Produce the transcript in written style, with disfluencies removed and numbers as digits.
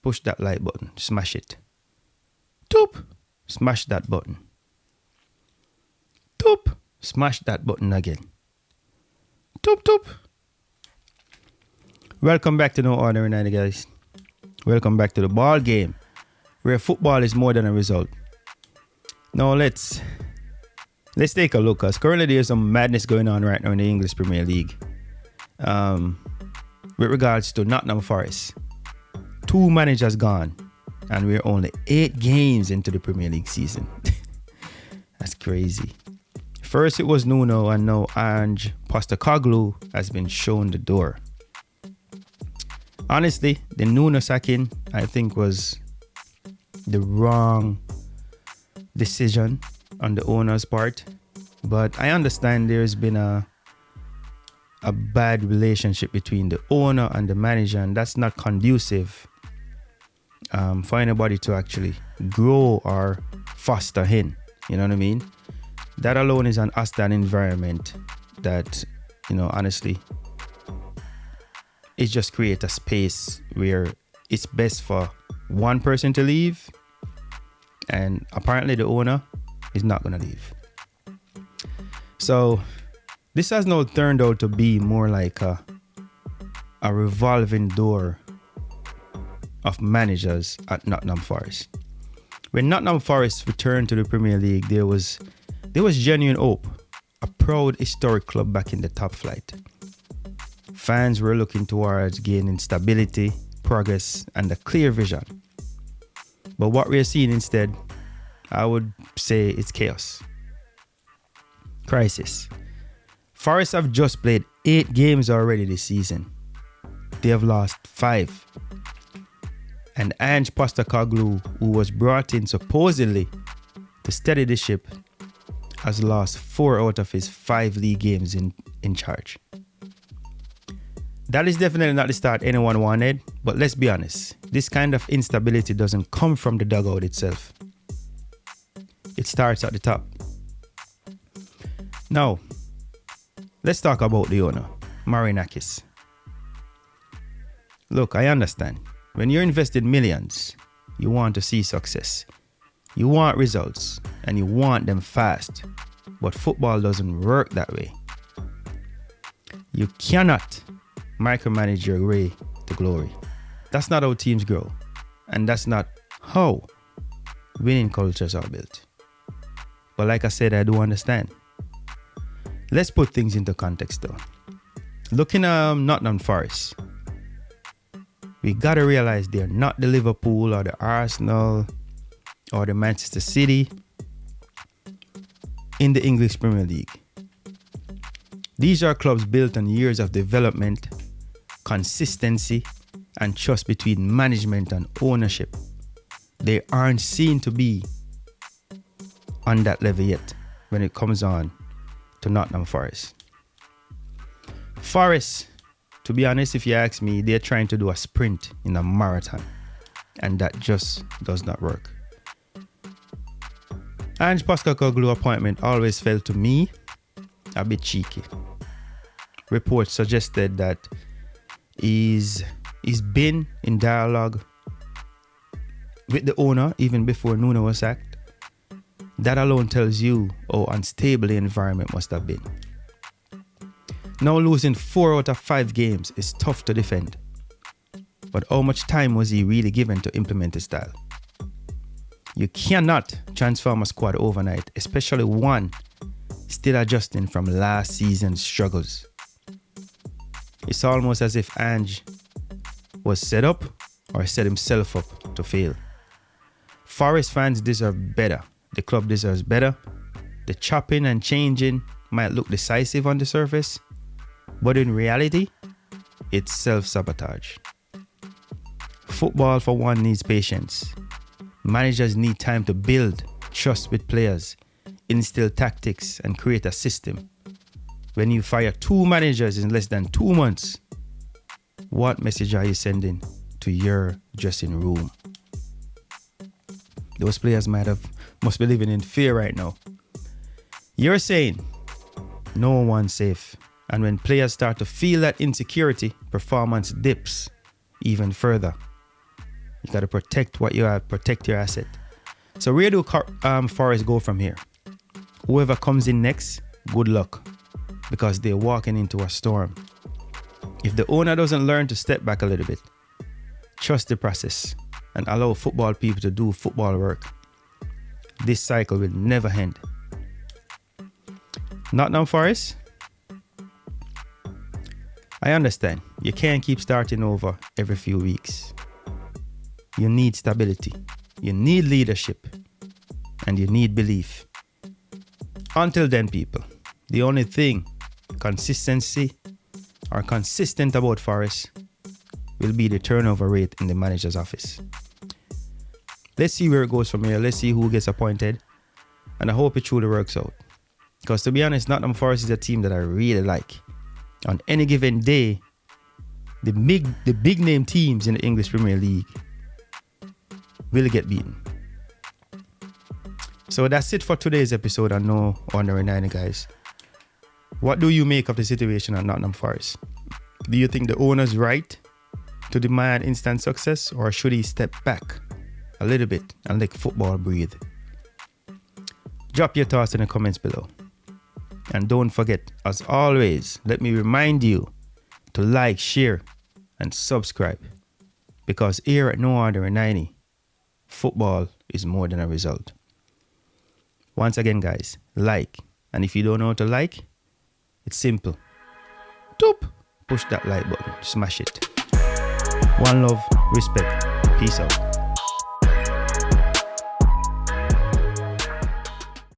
push that like button. Smash it. Toop. Smash that button. Toop. Smash that button again. Toop, toop. Welcome back to No Ordinary Night, guys. Welcome back to the ball game, where football is more than a result. Now let's take a look, because currently there's some madness going on right now in the English Premier League. With regards to Nottingham Forest, 2 managers gone, and we're only 8 games into the Premier League season. That's crazy. First it was Nuno, and now Ange Postecoglou has been shown the door. Honestly, the Nuno sacking, I think, was the wrong decision on the owner's part. But I understand there's been a bad relationship between the owner and the manager, and that's not conducive for anybody to actually grow or foster him. You know what I mean? That alone is an hostile environment that, honestly, it just creates a space where it's best for one person to leave, and apparently the owner is not going to leave. So this has now turned out to be more like a revolving door of managers at Nottingham Forest. When Nottingham Forest returned to the Premier League, there was genuine hope, a proud historic club back in the top flight. Fans were looking towards gaining stability, progress, and a clear vision. But what we're seeing instead, I would say, it's chaos. Crisis. Forest have just played 8 games already this season. They have lost 5. And Ange Postecoglou, who was brought in supposedly to steady the ship, has lost 4 out of his 5 league games in charge. That is definitely not the start anyone wanted, but let's be honest, this kind of instability doesn't come from the dugout itself. It starts at the top. Now, let's talk about the owner, Marinakis. Look, I understand. When you're invested millions, you want to see success. You want results, and you want them fast. But football doesn't work that way. You cannot micromanage your way to glory. That's not how teams grow. And that's not how winning cultures are built. But like I said, I do understand. Let's put things into context though. Looking at Nottingham Forest, we gotta realize they're not the Liverpool or the Arsenal or the Manchester City in the English Premier League. These are clubs built on years of development, consistency, and trust between management and ownership. They aren't seen to be on that level yet when it comes on to Nottingham Forest. Forest, to be honest, if you ask me, they're trying to do a sprint in a marathon, and that just does not work. Ange Postecoglou appointment always felt to me a bit cheeky. Reports suggested that he's been in dialogue with the owner even before Nuno was sacked. That alone tells you how unstable the environment must have been. Now losing 4 out of 5 games is tough to defend. But how much time was he really given to implement his style? You cannot transform a squad overnight, especially one still adjusting from last season's struggles. It's almost as if Ange was set up or set himself up to fail. Forest fans deserve better. The club deserves better. The chopping and changing might look decisive on the surface, but in reality, it's self-sabotage. Football, for one, needs patience. Managers need time to build trust with players, instill tactics, and create a system. When you fire 2 managers in less than 2 months, what message are you sending to your dressing room? Those players must be living in fear right now. You're saying no one's safe. And when players start to feel that insecurity, performance dips even further. You got to protect what you have, protect your asset. So where do Forest go from here? Whoever comes in next, good luck, because they're walking into a storm. If the owner doesn't learn to step back a little bit, trust the process, and allow football people to do football work, this cycle will never end. Nottingham Forest, I understand you can't keep starting over every few weeks. You need stability, you need leadership, and you need belief. Until then, people, the only thing consistent about Forest will be the turnover rate in the manager's office. Let's see where it goes from here. Let's see who gets appointed, and I hope it truly works out. Because to be honest, Nottingham Forest is a team that I really like. On any given day, the big name teams in the English Premier League will get beaten. So that's it for today's episode on No Ordinary 90, guys. What do you make of the situation at Nottingham Forest? Do you think the owner's right to demand instant success, or should he step back a little bit and let football breathe? Drop your thoughts in the comments below. And don't forget, as always, let me remind you to like, share, and subscribe. Because here at No Ordinary 90, football is more than a result. Once again, guys, like. And if you don't know how to like, it's simple. Toop! Push that like button. Smash it. One love, respect. Peace out.